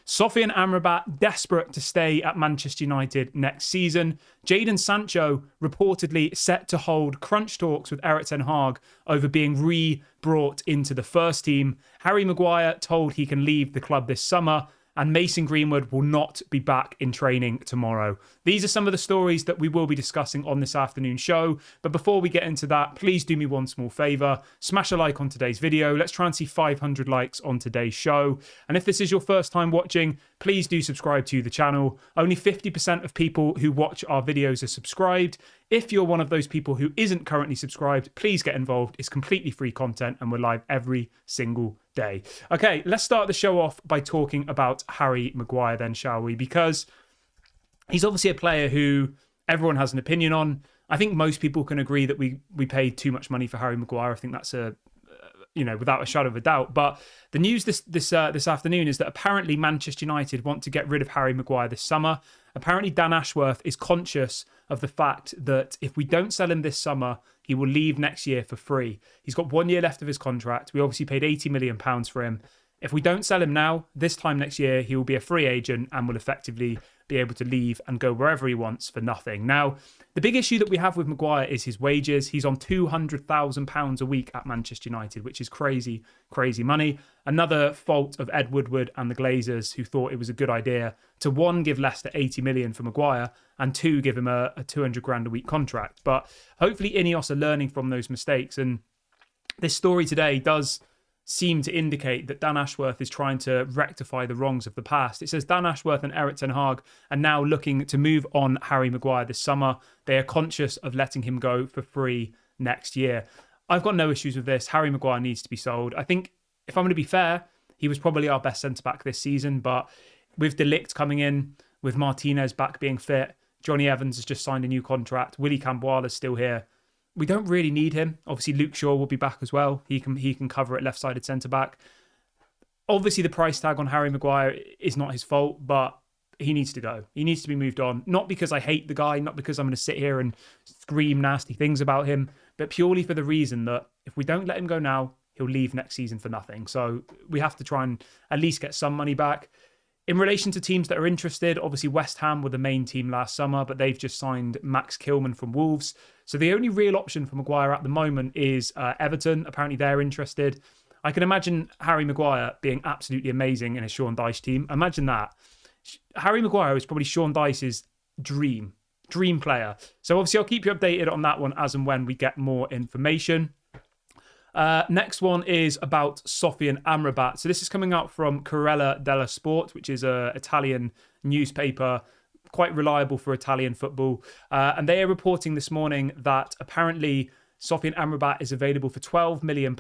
Sofyan Amrabat desperate to stay at Manchester United next season. Jadon Sancho reportedly set to hold crunch talks with Erik ten Hag over being re-brought into the first team. Harry Maguire told he can leave the club this summer. And Mason Greenwood will not be back in training tomorrow. These are some of the stories that we will be discussing on this afternoon show. But before we get into that, please do me one small favour. Smash a like on today's video. Let's try and see 500 likes on today's show. And if this is your first time watching, please do subscribe to the channel. Only 50% of people who watch our videos are subscribed. If you're one of those people who isn't currently subscribed, please get involved. It's completely free content and we're live every single day. Okay, let's start the show off by talking about Harry Maguire then, shall we? Because he's obviously a player who everyone has an opinion on. I think most people can agree that we paid too much money for Harry Maguire. I think that's without a shadow of a doubt. But the news this afternoon is that apparently Manchester United want to get rid of Harry Maguire this summer. Apparently Dan Ashworth is conscious of the fact that if we don't sell him this summer, he will leave next year for free. He's got 1 year left of his contract. We obviously paid £80 million for him. If we don't sell him now, this time next year, he will be a free agent and will effectively be able to leave and go wherever he wants for nothing. Now, the big issue that we have with Maguire is his wages. He's on £200,000 a week at Manchester United, which is crazy, crazy money. Another fault of Ed Woodward and the Glazers, who thought it was a good idea to, one, give Leicester 80 million for Maguire, and two, give him a 200 grand a week contract. But hopefully Ineos are learning from those mistakes. And this story today does seem to indicate that Dan Ashworth is trying to rectify the wrongs of the past. It says Dan Ashworth and Erik ten Hag are now looking to move on Harry Maguire this summer. They are conscious of letting him go for free next year. I've got no issues with this. Harry Maguire needs to be sold. I think, if I'm going to be fair, he was probably our best centre-back this season, but with De Ligt coming in, with Martinez back being fit, Johnny Evans has just signed a new contract, Willy Camboir's still here. We don't really need him. Obviously, Luke Shaw will be back as well. He can cover at left-sided centre-back. Obviously, the price tag on Harry Maguire is not his fault, but he needs to go. He needs to be moved on. Not because I hate the guy, not because I'm going to sit here and scream nasty things about him, but purely for the reason that if we don't let him go now, he'll leave next season for nothing. So we have to try and at least get some money back. In relation to teams that are interested, obviously West Ham were the main team last summer, but they've just signed Max Kilman from Wolves. So the only real option for Maguire at the moment is Everton. Apparently they're interested. I can imagine Harry Maguire being absolutely amazing in a Sean Dyche team. Imagine that. Harry Maguire is probably Sean Dyche's dream player. So obviously I'll keep you updated on that one as and when we get more information. Next one is about Sofyan Amrabat. So this is coming out from Corriere dello Sport, which is an Italian newspaper, quite reliable for Italian football. And they are reporting this morning that apparently Sofyan Amrabat is available for £12 million.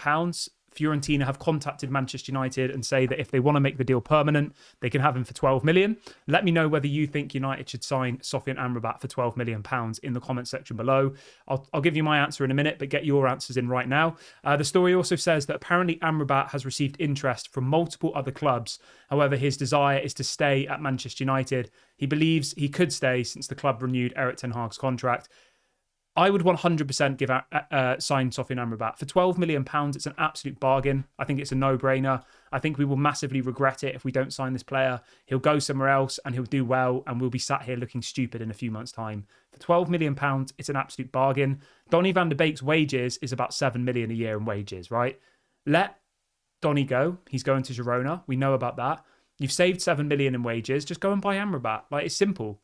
Fiorentina have contacted Manchester United and say that if they want to make the deal permanent, they can have him for 12 million. Let me know whether you think United should sign Sofyan Amrabat for 12 million pounds in the comment section below. I'll give you my answer in a minute, but get your answers in right now. The story also says that apparently Amrabat has received interest from multiple other clubs. However, his desire is to stay at Manchester United. He believes he could stay since the club renewed Erik ten Hag's contract. I would 100% sign Sofyan Amrabat. For £12 million, it's an absolute bargain. I think it's a no-brainer. I think we will massively regret it if we don't sign this player. He'll go somewhere else and he'll do well, and we'll be sat here looking stupid in a few months' time. For £12 million, it's an absolute bargain. Donny van de Beek's wages is about £7 million a year in wages, right? Let Donny go. He's going to Girona. We know about that. You've saved £7 million in wages. Just go and buy Amrabat. Like, it's simple.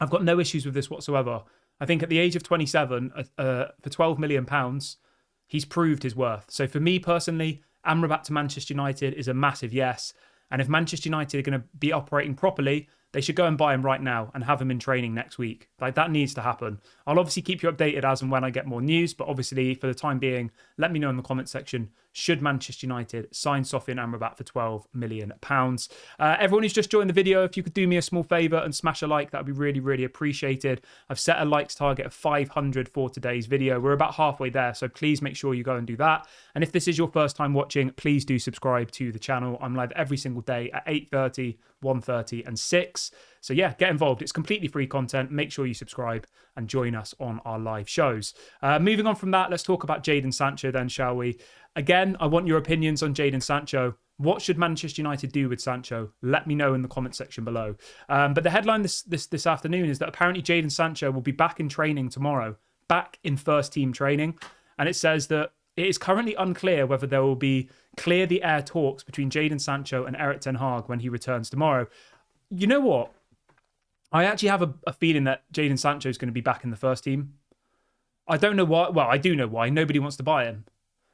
I've got no issues with this whatsoever. I think at the age of 27, for £12 million, he's proved his worth. So for me personally, Amrabat to Manchester United is a massive yes. And if Manchester United are going to be operating properly, they should go and buy him right now and have him in training next week. Like, that needs to happen. I'll obviously keep you updated as and when I get more news, but obviously for the time being, let me know in the comment section, should Manchester United sign Sofyan Amrabat for £12 million? Everyone who's just joined the video, if you could do me a small favour and smash a like, that would be really, really appreciated. I've set a likes target of 500 for today's video. We're about halfway there, so please make sure you go and do that. And if this is your first time watching, please do subscribe to the channel. I'm live every single day at 8:30, 1:30 and 6. So yeah, get involved. It's completely free content. Make sure you subscribe and join us on our live shows. Moving on from that, let's talk about Jadon Sancho then, shall we? Again, I want your opinions on Jadon Sancho. What should Manchester United do with Sancho? Let me know in the comment section below. But the headline this afternoon is that apparently Jadon Sancho will be back in training tomorrow, back in first team training. And it says that it is currently unclear whether there will be clear the air talks between Jadon Sancho and Erik ten Hag when he returns tomorrow. You know what? I actually have a feeling that Jadon Sancho is going to be back in the first team. I don't know why. Well, I do know why. Nobody wants to buy him.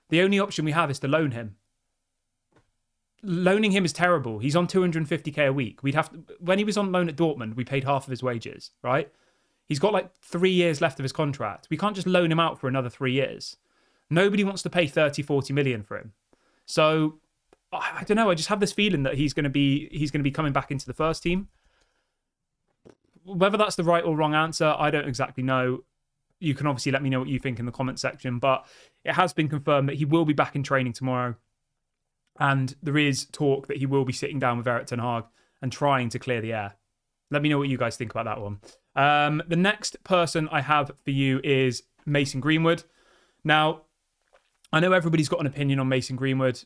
The only option we have is to loan him. Loaning him is terrible. He's on 250k a week. When he was on loan at Dortmund, we paid half of his wages, right? He's got like 3 years left of his contract. We can't just loan him out for another 3 years. Nobody wants to pay 30, 40 million for him. So I don't know. I just have this feeling that he's going to be coming back into the first team. Whether that's the right or wrong answer, I don't exactly know. You can obviously let me know what you think in the comment section, but it has been confirmed that he will be back in training tomorrow. And there is talk that he will be sitting down with Erik ten Hag and trying to clear the air. Let me know what you guys think about that one. The next person I have for you is Mason Greenwood. Now, I know everybody's got an opinion on Mason Greenwood.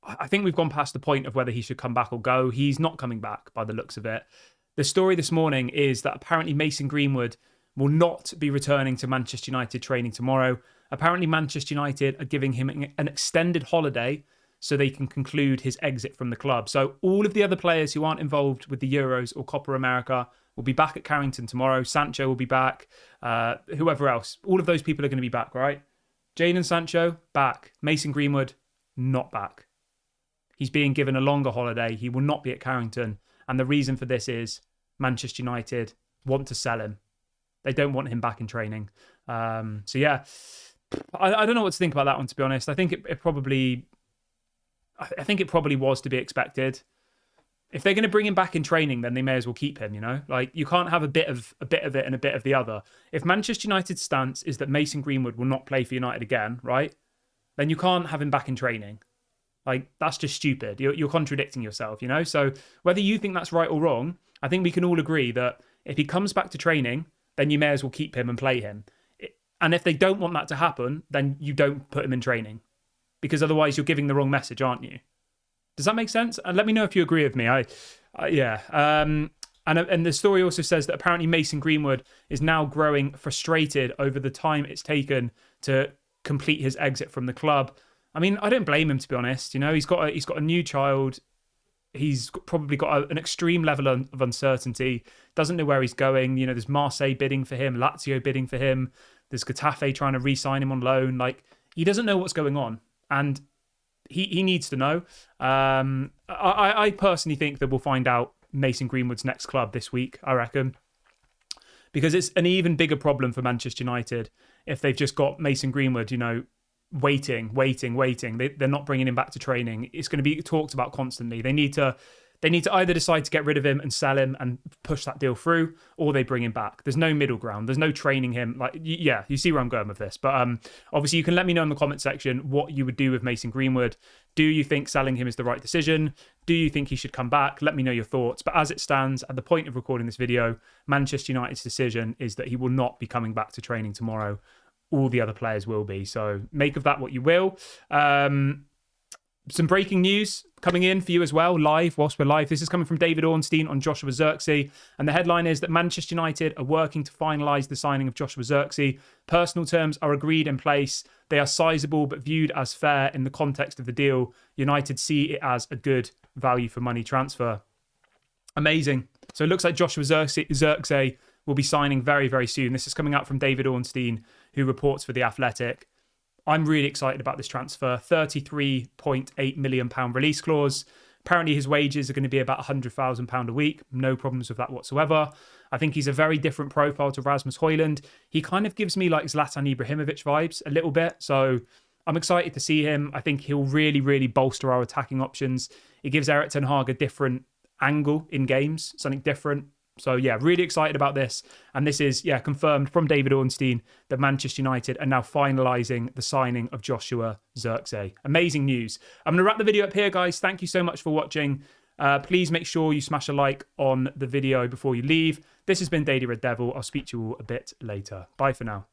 I think we've gone past the point of whether he should come back or go. He's not coming back by the looks of it. The story this morning is that apparently Mason Greenwood will not be returning to Manchester United training tomorrow. Apparently Manchester United are giving him an extended holiday so they can conclude his exit from the club. So all of the other players who aren't involved with the Euros or Copa America will be back at Carrington tomorrow. Sancho will be back. Whoever else. All of those people are going to be back, right? Jadon Sancho, back. Mason Greenwood, not back. He's being given a longer holiday. He will not be at Carrington. And the reason for this is Manchester United want to sell him. They don't want him back in training. So yeah, I don't know what to think about that one, to be honest. I think it probably was to be expected. If they're going to bring him back in training, then they may as well keep him, you know? Like, you can't have a bit of it and a bit of the other. If Manchester United's stance is that Mason Greenwood will not play for United again, right? Then you can't have him back in training. Like, that's just stupid. You're contradicting yourself, you know? So whether you think that's right or wrong, I think we can all agree that if he comes back to training, then you may as well keep him and play him. And if they don't want that to happen, then you don't put him in training. Because otherwise you're giving the wrong message, aren't you? Does that make sense? And let me know if you agree with me. Yeah. And the story also says that apparently Mason Greenwood is now growing frustrated over the time it's taken to complete his exit from the club. I mean, I don't blame him, to be honest. You know, he's got a new child. He's probably got an extreme level of uncertainty. Doesn't know where he's going. You know, there's Marseille bidding for him, Lazio bidding for him. There's Getafe trying to re-sign him on loan. Like, he doesn't know what's going on. And he needs to know. I personally think that we'll find out Mason Greenwood's next club this week, I reckon. Because it's an even bigger problem for Manchester United if they've just got Mason Greenwood, you know, waiting. They're not bringing him back to training. It's going to be talked about constantly. They need to either decide to get rid of him and sell him and push that deal through, or they bring him back. There's no middle ground. There's no training him. Like, yeah, you see where I'm going with this. But obviously, you can let me know in the comment section what you would do with Mason Greenwood. Do you think selling him is the right decision? Do you think he should come back? Let me know your thoughts. But as it stands, at the point of recording this video, Manchester United's decision is that he will not be coming back to training tomorrow. All the other players will be. So make of that what you will. Some breaking news coming in for you as well, live, whilst we're live. This is coming from David Ornstein on Joshua Zirkzee. And the headline is that Manchester United are working to finalise the signing of Joshua Zirkzee. Personal terms are agreed in place. They are sizable but viewed as fair in the context of the deal. United see it as a good value for money transfer. Amazing. So it looks like Joshua Zirkzee will be signing very, very soon. This is coming out from David Ornstein, who reports for The Athletic. I'm really excited about this transfer. £33.8 million release clause. Apparently his wages are going to be about £100,000 a week. No problems with that whatsoever. I think he's a very different profile to Rasmus Højlund. He kind of gives me like Zlatan Ibrahimovic vibes a little bit. So I'm excited to see him. I think he'll really, really bolster our attacking options. It gives Erik ten Hag a different angle in games, something different. So yeah, really excited about this. And this is, confirmed from David Ornstein that Manchester United are now finalising the signing of Joshua Zirkzee. Amazing news. I'm going to wrap the video up here, guys. Thank you so much for watching. Please make sure you smash a like on the video before you leave. This has been Daily Red Devil. I'll speak to you all a bit later. Bye for now.